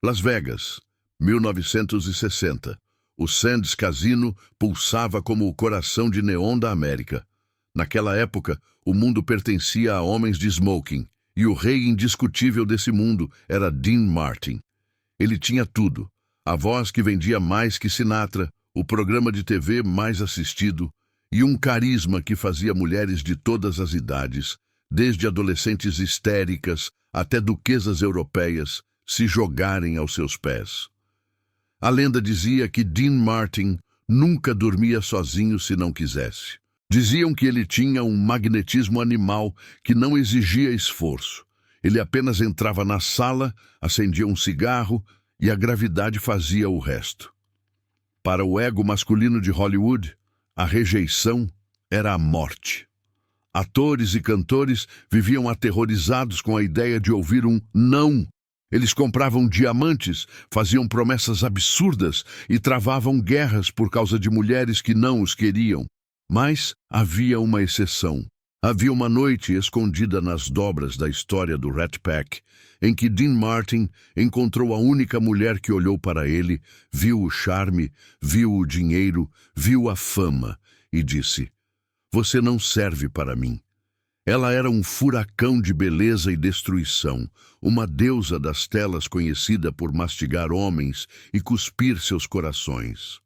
Las Vegas, 1960. O Sands Casino pulsava como o coração de neon da América. Naquela época, o mundo pertencia a homens de smoking, e o rei indiscutível desse mundo era Dean Martin. Ele tinha tudo: a voz que vendia mais que Sinatra, o programa de TV mais assistido e um carisma que fazia mulheres de todas as idades, desde adolescentes histéricas até duquesas europeias, se jogarem aos seus pés. A lenda dizia que Dean Martin nunca dormia sozinho se não quisesse. Diziam que ele tinha um magnetismo animal que não exigia esforço. Ele apenas entrava na sala, acendia um cigarro e a gravidade fazia o resto. Para o ego masculino de Hollywood, a rejeição era a morte. Atores e cantores viviam aterrorizados com a ideia de ouvir um não. Eles compravam diamantes, faziam promessas absurdas e travavam guerras por causa de mulheres que não os queriam. Mas havia uma exceção. Havia uma noite escondida nas dobras da história do Rat Pack, em que Dean Martin encontrou a única mulher que olhou para ele, viu o charme, viu o dinheiro, viu a fama e disse: "Você não serve para mim." Ela era um furacão de beleza e destruição, uma deusa das telas conhecida por mastigar homens e cuspir seus corações.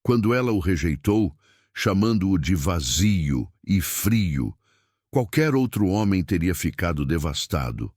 Quando ela o rejeitou, chamando-o de vazio e frio, qualquer outro homem teria ficado devastado.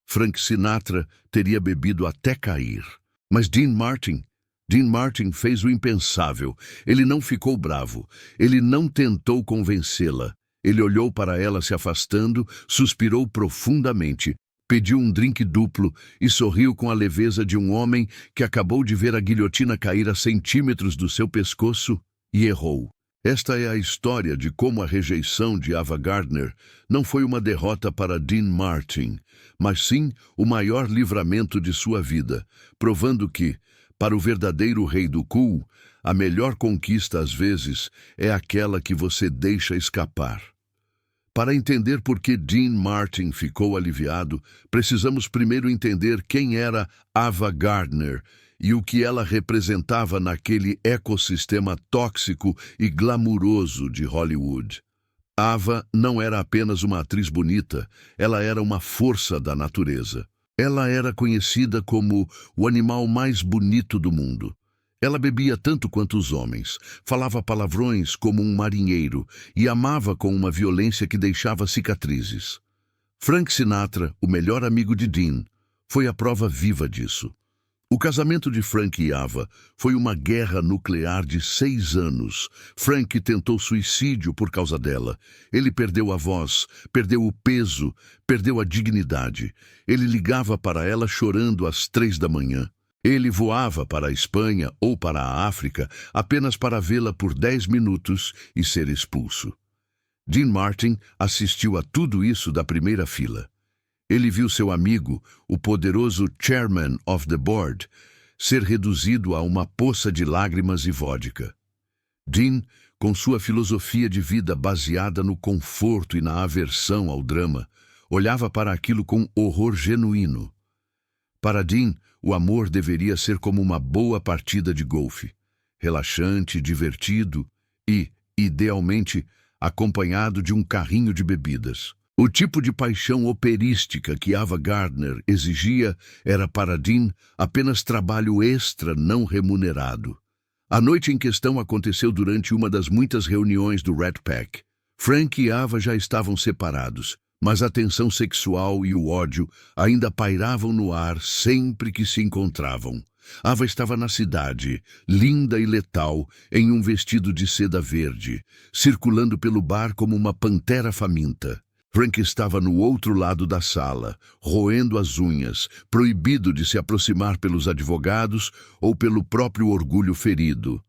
Frank Sinatra teria bebido até cair. Mas Dean Martin fez o impensável. Ele não ficou bravo. Ele não tentou convencê-la. Ele olhou para ela se afastando, suspirou profundamente, pediu um drink duplo e sorriu com a leveza de um homem que acabou de ver a guilhotina cair a centímetros do seu pescoço e errou. Esta é a história de como a rejeição de Ava Gardner não foi uma derrota para Dean Martin, mas sim o maior livramento de sua vida, provando que, para o verdadeiro rei do cool, a melhor conquista às vezes é aquela que você deixa escapar. Para entender por que Dean Martin ficou aliviado, precisamos primeiro entender quem era Ava Gardner e o que ela representava naquele ecossistema tóxico e glamuroso de Hollywood. Ava não era apenas uma atriz bonita, ela era uma força da natureza. Ela era conhecida como o animal mais bonito do mundo. Ela bebia tanto quanto os homens, falava palavrões como um marinheiro e amava com uma violência que deixava cicatrizes. Frank Sinatra, o melhor amigo de Dean, foi a prova viva disso. O casamento de Frank e Ava foi uma guerra nuclear de 6 anos. Frank tentou suicídio por causa dela. Ele perdeu a voz, perdeu o peso, perdeu a dignidade. Ele ligava para ela chorando às 3 da manhã. Ele voava para a Espanha ou para a África apenas para vê-la por 10 minutos e ser expulso. Dean Martin assistiu a tudo isso da primeira fila. Ele viu seu amigo, o poderoso Chairman of the Board, ser reduzido a uma poça de lágrimas e vodka. Dean, com sua filosofia de vida baseada no conforto e na aversão ao drama, olhava para aquilo com horror genuíno. Para Dean, o amor deveria ser como uma boa partida de golfe, relaxante, divertido e, idealmente, acompanhado de um carrinho de bebidas. O tipo de paixão operística que Ava Gardner exigia era para Dean apenas trabalho extra não remunerado. A noite em questão aconteceu durante uma das muitas reuniões do Rat Pack. Frank e Ava já estavam separados, mas a tensão sexual e o ódio ainda pairavam no ar sempre que se encontravam. Ava estava na cidade, linda e letal, em um vestido de seda verde, circulando pelo bar como uma pantera faminta. Frank estava no outro lado da sala, roendo as unhas, proibido de se aproximar pelos advogados ou pelo próprio orgulho ferido.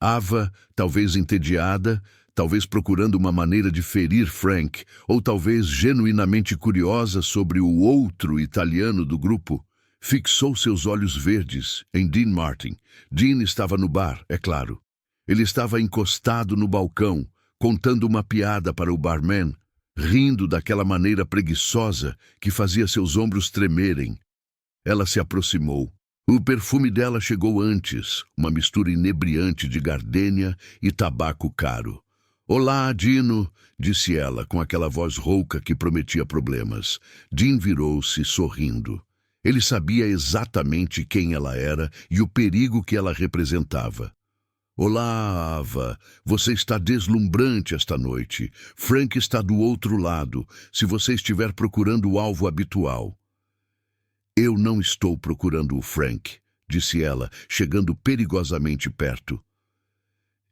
Ava, talvez entediada, talvez procurando uma maneira de ferir Frank, ou talvez genuinamente curiosa sobre o outro italiano do grupo, fixou seus olhos verdes em Dean Martin. Dean estava no bar, é claro. Ele estava encostado no balcão, contando uma piada para o barman, rindo daquela maneira preguiçosa que fazia seus ombros tremerem. Ela se aproximou. O perfume dela chegou antes, uma mistura inebriante de gardênia e tabaco caro. "Olá, Dino", disse ela, com aquela voz rouca que prometia problemas. Dean virou-se, sorrindo. Ele sabia exatamente quem ela era e o perigo que ela representava. "Olá, Ava. Você está deslumbrante esta noite. Frank está do outro lado, se você estiver procurando o alvo habitual." "Eu não estou procurando o Frank", disse ela, chegando perigosamente perto.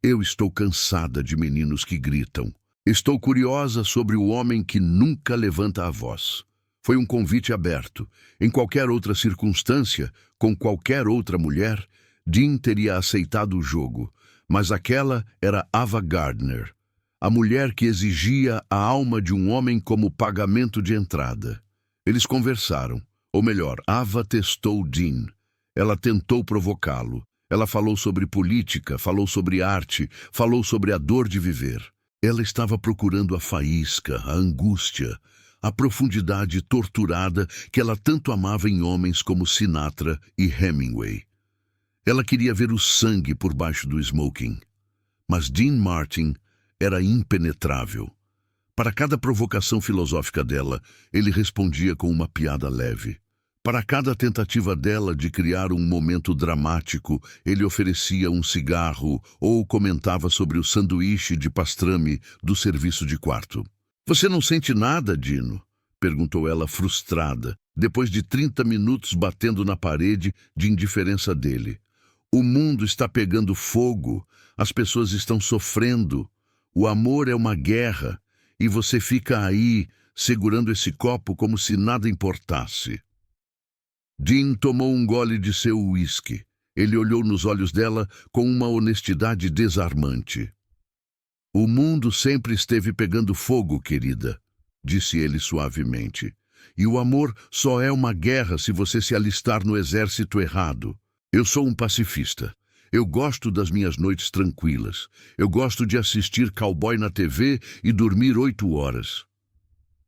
"Eu estou cansada de meninos que gritam. Estou curiosa sobre o homem que nunca levanta a voz." Foi um convite aberto. Em qualquer outra circunstância, com qualquer outra mulher, Dean teria aceitado o jogo, mas aquela era Ava Gardner, a mulher que exigia a alma de um homem como pagamento de entrada. Eles conversaram, ou melhor, Ava testou Dean. Ela tentou provocá-lo. Ela falou sobre política, falou sobre arte, falou sobre a dor de viver. Ela estava procurando a faísca, a angústia, a profundidade torturada que ela tanto amava em homens como Sinatra e Hemingway. Ela queria ver o sangue por baixo do smoking. Mas Dean Martin era impenetrável. Para cada provocação filosófica dela, ele respondia com uma piada leve. Para cada tentativa dela de criar um momento dramático, ele oferecia um cigarro ou comentava sobre o sanduíche de pastrame do serviço de quarto. "Você não sente nada, Dino?", perguntou ela frustrada, depois de 30 minutos batendo na parede de indiferença dele. "O mundo está pegando fogo, as pessoas estão sofrendo, o amor é uma guerra, e você fica aí, segurando esse copo como se nada importasse." Dean tomou um gole de seu uísque. Ele olhou nos olhos dela com uma honestidade desarmante. "O mundo sempre esteve pegando fogo, querida", disse ele suavemente. "E o amor só é uma guerra se você se alistar no exército errado. Eu sou um pacifista. Eu gosto das minhas noites tranquilas. Eu gosto de assistir cowboy na TV e dormir 8 horas.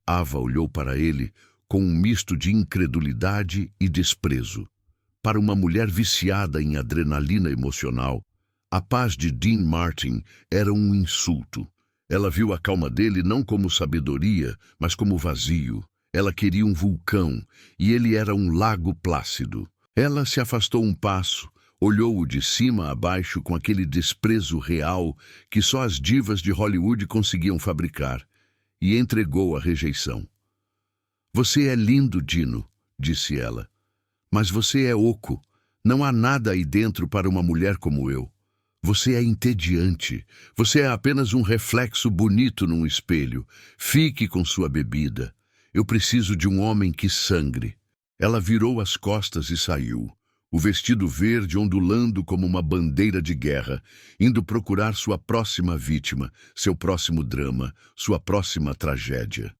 Ava olhou para ele com um misto de incredulidade e desprezo. Para uma mulher viciada em adrenalina emocional, a paz de Dean Martin era um insulto. Ela viu a calma dele não como sabedoria, mas como vazio. Ela queria um vulcão, e ele era um lago plácido. Ela se afastou um passo, olhou-o de cima a baixo com aquele desprezo real que só as divas de Hollywood conseguiam fabricar, e entregou a rejeição. "Você é lindo, Dino", disse ela. "Mas você é oco. Não há nada aí dentro para uma mulher como eu. Você é entediante. Você é apenas um reflexo bonito num espelho. Fique com sua bebida. Eu preciso de um homem que sangre." Ela virou as costas e saiu, o vestido verde ondulando como uma bandeira de guerra, indo procurar sua próxima vítima, seu próximo drama, sua próxima tragédia.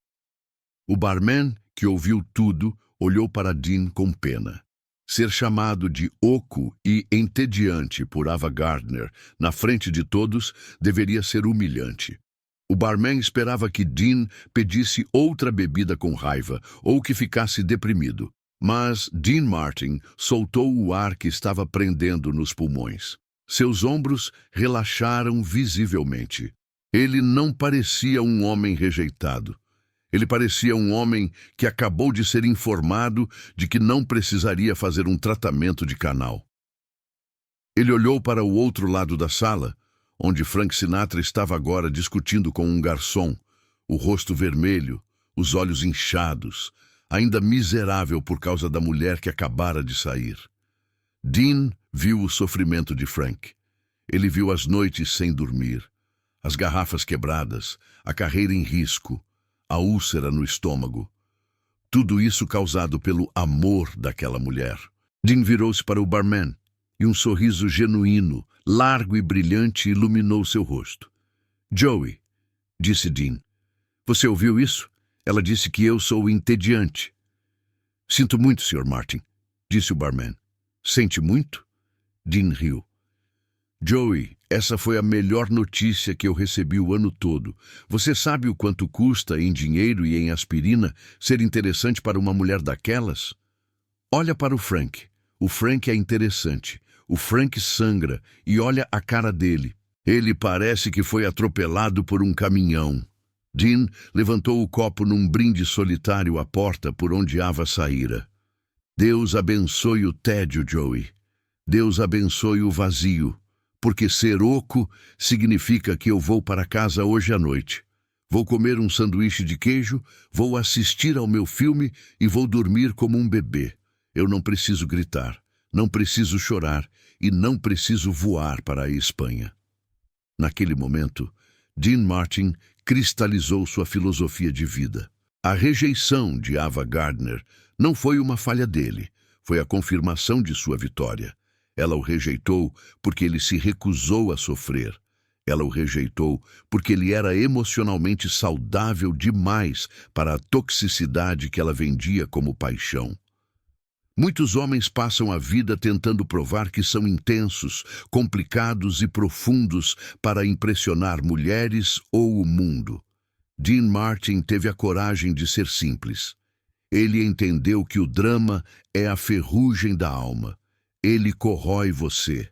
O barman, que ouviu tudo, olhou para Dean com pena. Ser chamado de oco e entediante por Ava Gardner na frente de todos deveria ser humilhante. O barman esperava que Dean pedisse outra bebida com raiva ou que ficasse deprimido. Mas Dean Martin soltou o ar que estava prendendo nos pulmões. Seus ombros relaxaram visivelmente. Ele não parecia um homem rejeitado. Ele parecia um homem que acabou de ser informado de que não precisaria fazer um tratamento de canal. Ele olhou para o outro lado da sala, onde Frank Sinatra estava agora discutindo com um garçom, o rosto vermelho, os olhos inchados, ainda miserável por causa da mulher que acabara de sair. Dean viu o sofrimento de Frank. Ele viu as noites sem dormir, as garrafas quebradas, a carreira em risco, a úlcera no estômago. Tudo isso causado pelo amor daquela mulher. Dean virou-se para o barman e um sorriso genuíno, largo e brilhante iluminou seu rosto. "Joey", disse Dean, "você ouviu isso? Ela disse que eu sou entediante." "Sinto muito, Sr. Martin", disse o barman. "Sente muito?" Dean riu. "Joey, essa foi a melhor notícia que eu recebi o ano todo. Você sabe o quanto custa em dinheiro e em aspirina ser interessante para uma mulher daquelas? Olha para o Frank. O Frank é interessante. O Frank sangra e olha a cara dele. Ele parece que foi atropelado por um caminhão. Dean levantou o copo num brinde solitário à porta por onde Ava saíra. Deus abençoe o tédio, Joey. Deus abençoe o vazio, porque ser oco significa que eu vou para casa hoje à noite. Vou comer um sanduíche de queijo, vou assistir ao meu filme e vou dormir como um bebê. Eu não preciso gritar, não preciso chorar e não preciso voar para a Espanha. Naquele momento, Dean Martin cristalizou sua filosofia de vida. A rejeição de Ava Gardner não foi uma falha dele, foi a confirmação de sua vitória. Ela o rejeitou porque ele se recusou a sofrer. Ela o rejeitou porque ele era emocionalmente saudável demais para a toxicidade que ela vendia como paixão. Muitos homens passam a vida tentando provar que são intensos, complicados e profundos para impressionar mulheres ou o mundo. Dean Martin teve a coragem de ser simples. Ele entendeu que o drama é a ferrugem da alma. Ele corrói você.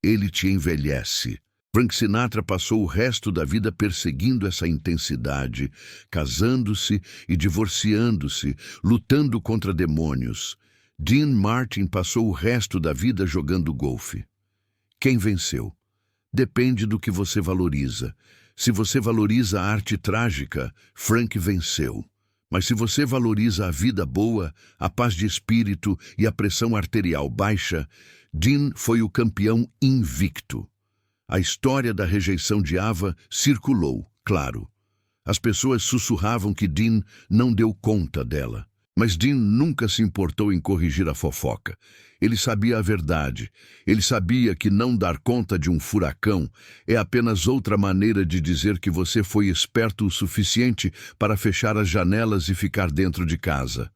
Ele te envelhece. Frank Sinatra passou o resto da vida perseguindo essa intensidade, casando-se e divorciando-se, lutando contra demônios. Dean Martin passou o resto da vida jogando golfe. Quem venceu? Depende do que você valoriza. Se você valoriza a arte trágica, Frank venceu. Mas se você valoriza a vida boa, a paz de espírito e a pressão arterial baixa, Dean foi o campeão invicto. A história da rejeição de Ava circulou, claro. As pessoas sussurravam que Dean não deu conta dela. Mas Dean nunca se importou em corrigir a fofoca. Ele sabia a verdade. Ele sabia que não dar conta de um furacão é apenas outra maneira de dizer que você foi esperto o suficiente para fechar as janelas e ficar dentro de casa.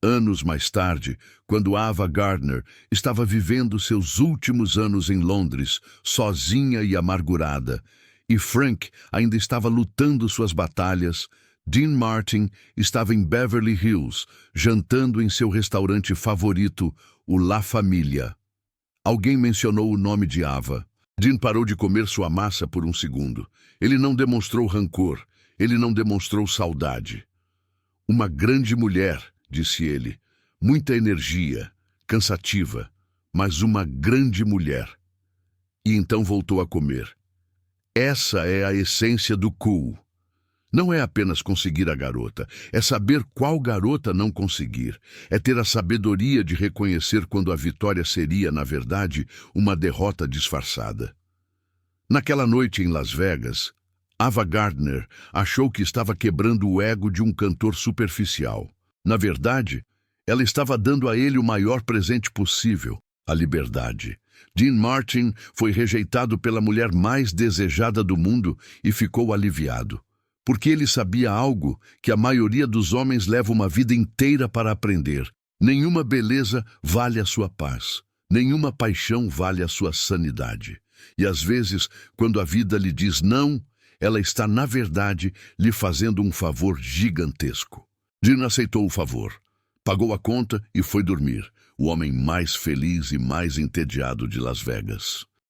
Anos mais tarde, quando Ava Gardner estava vivendo seus últimos anos em Londres, sozinha e amargurada, e Frank ainda estava lutando suas batalhas, Dean Martin estava em Beverly Hills, jantando em seu restaurante favorito, o La Família. Alguém mencionou o nome de Ava. Dean parou de comer sua massa por um segundo. Ele não demonstrou rancor. Ele não demonstrou saudade. Uma grande mulher, disse ele. Muita energia, cansativa, mas uma grande mulher. E então voltou a comer. Essa é a essência do cool. Não é apenas conseguir a garota, é saber qual garota não conseguir. É ter a sabedoria de reconhecer quando a vitória seria, na verdade, uma derrota disfarçada. Naquela noite em Las Vegas, Ava Gardner achou que estava quebrando o ego de um cantor superficial. Na verdade, ela estava dando a ele o maior presente possível, a liberdade. Dean Martin foi rejeitado pela mulher mais desejada do mundo e ficou aliviado. Porque ele sabia algo que a maioria dos homens leva uma vida inteira para aprender. Nenhuma beleza vale a sua paz. Nenhuma paixão vale a sua sanidade. E às vezes, quando a vida lhe diz não, ela está, na verdade, lhe fazendo um favor gigantesco. Dean aceitou o favor, pagou a conta e foi dormir, o homem mais feliz e mais entediado de Las Vegas.